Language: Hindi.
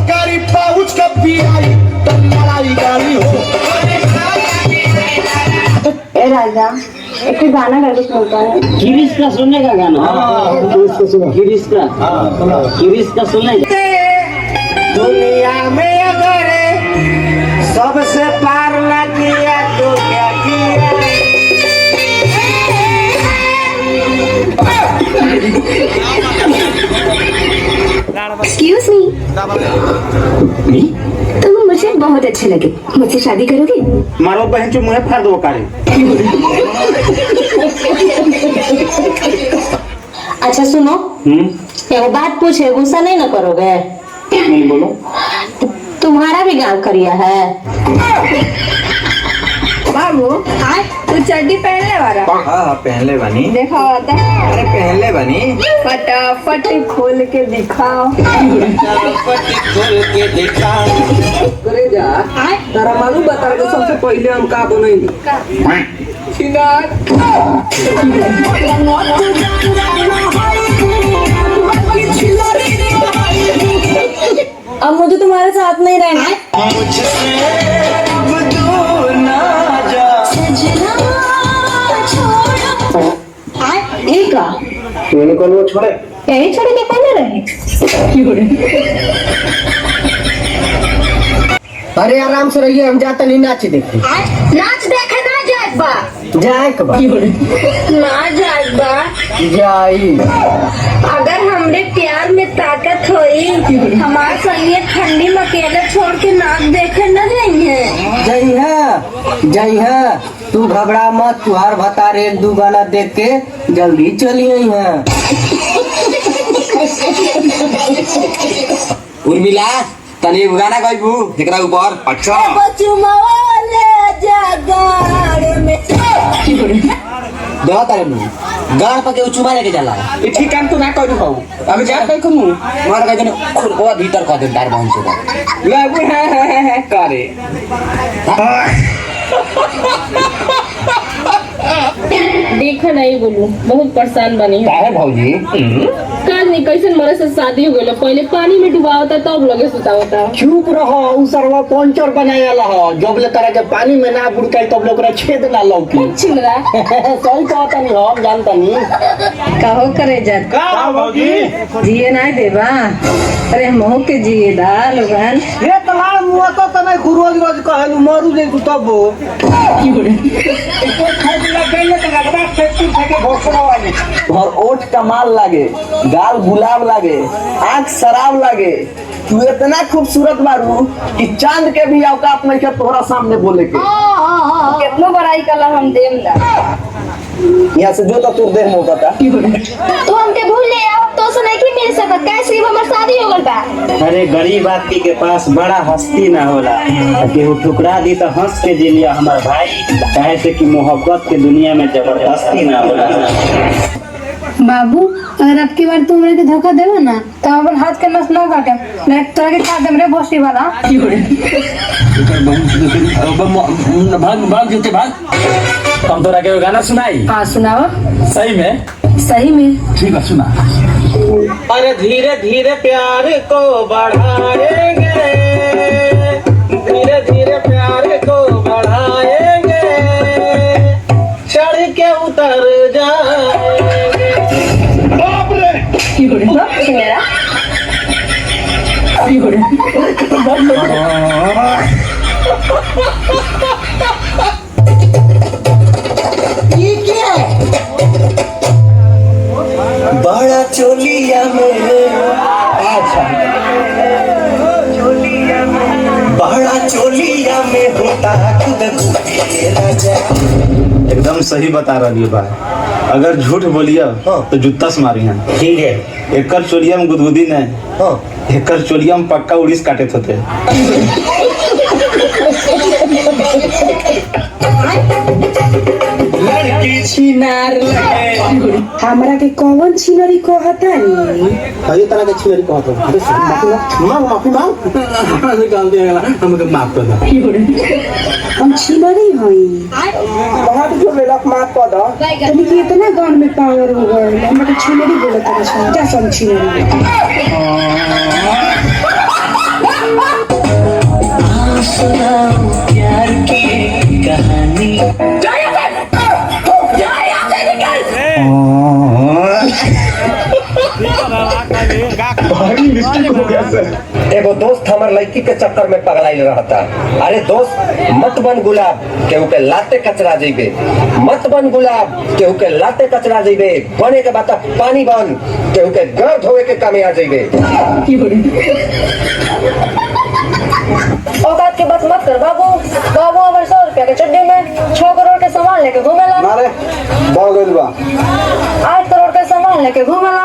गाड़ी पाउच का पियाई तो लड़ाई गाड़ी हो। ए राजा एक गाना गा के सुनता है। गिरीश का सुनने का गाना। गिरीश का सुनने का। दुनिया में अगर सबसे पार न किया तो क्या किया। एक्सक्यूज मी, तुम मुझे बहुत अच्छे लगे, मुझसे शादी करोगे? मारो बहन जो मुझे फाड़ दो कारे। अच्छा सुनो, एक बात पूछे, गुस्सा नहीं ना करोगे? नहीं बोलो। तुम्हारा भी गाँव करिया है? बाबू तू चड्डी पहनले वाला? हाँ पहले बनी। देखा होता है? अरे पहले बनी। फटाफट खोल के दिखाओ। फटाफट खोल के दिखाओ। करे जा तारा मालूम बता रहे सबसे पहले हम का बनाई छिनार। अब मुझे तुम्हारे साथ नहीं रहना है। कौन वो छोड़े? यही छोड़ के पहले रहे। अरे आराम से रहिए, हम जाते नहीं नाच देखे। नाच देखे ना जाए बा। जाए कब? ना जाए बा। जाई। अगर हमरे प्यार में ताकत होई, हमारे संगे ठंडी में अकेले छोड़ के नाच देखे न जाएंगे। जई है तू घबरा मत, तुहार भतार एक दू गाना देख के जल्दी चली आई है। उर्मिला तनी एगो गाना गाइबू जेकरा ऊपर। अच्छा देवा तारे मुंह गाड़ पके उचुमा लेके जाला। ये ठीक काम तो ना करू कहू, अभी जा कहीं कहूँ मार के जने खुरपवा भीतर कर दे डार बहन से लागू है करे। देखा नहीं बोलू, बहुत परेशान बनी है। काहे भौजी? काज नहीं कैसे मरे से शादी हो गई, पहले पानी में डुबा होता तब लगे सुता होता। चुप रहो, उ सरवा पंचर बनाया रहो, जब ले तरह के पानी में ना बुड़काई तब लोग छेद ना लौकी। छिलरा सही कहता नहीं, हम जानता नहीं। कहो करे जा का भौजी? जिए ना देवा। अरे मोह के जिए दाल बहन। ये तलाड़ मुआ तो तने रोज रोज कहलू मरू जे तू तब और ओठ कमाल लागे, गाल गुलाब लागे, आँख शराब लागे। तू इतना खूबसूरत मारू कि चांद के भी औकात नहीं के तोहरा सामने बोले के। कितनो बड़ाई कला हम देम दा। यहाँ से जो तो तू देह मुँह बता। तू हमके भूल ले आओ तो सुने की मिल सकत कैसे हमार शादी हो गल बा। अरे गरीब आदमी के पास बड़ा हस्ती ना होला, केहू ठुकरा दी तो हंस के जी लिया हमार भाई। कहे से कि मोहब्बत के दुनिया में जबरदस्ती ना होला। बाबू अगर अब की बार तुम मेरे धोखा देवे ना तो हम अपन हाथ के नस ना काटे, नहीं तोरा के काट देम रे बस्ती वाला। भाग भाग जूते भाग। हम तोरा के गाना सुनाई। हाँ सुनाओ। सही में? सही में। ठीक है सुना। अरे धीरे धीरे प्यार को बढ़ाएंगे, धीरे धीरे प्यार को बढ़ाएंगे, चढ़ के उतर जाएंगे। बाप रे मेरा बड़ा चोलिया में, बड़ा चोलिया में होता एकदम सही बता रही है भाई। अगर झूठ बोलिए तो जूता से मारी हैं। ठीक है। एकर चोलिया में गुदगुदी नहीं, एकर चोलिया में पक्का उड़ीस काटे थे। लड़की छिनार लगे। हमरा के कौन छिनरी कहता नी? कई तरह के छिनरी कहत हो। अरे माफी मांग। हमके माफ कर दो। हम छिनरी हई। बहुत जो मेरा माफ कर दो। तनी के इतना गांव में पावर हो गए, हमरा के छिनरी बोलत है। क्या सब छिनरी? भारी मिस्टेक हो गया सर। एगो दोस्त हमार लड़की के चक्कर में पगलाइल रहता। अरे दोस्त मत बन गुलाब केहू के लाते कचरा जेबे, मत बन गुलाब केहू के लाते कचरा जेबे, बने के बाद पानी बन केहू के घर धोए के कामे आ जेबे। औकात की बात मत कर बाबू। बाबू हमारे 100 रुपया के चड्डी में 6 करोड़ के सामान लेके घूमेला। अरे बहुत बा 8 करोड़ के सामान लेके घूमेला।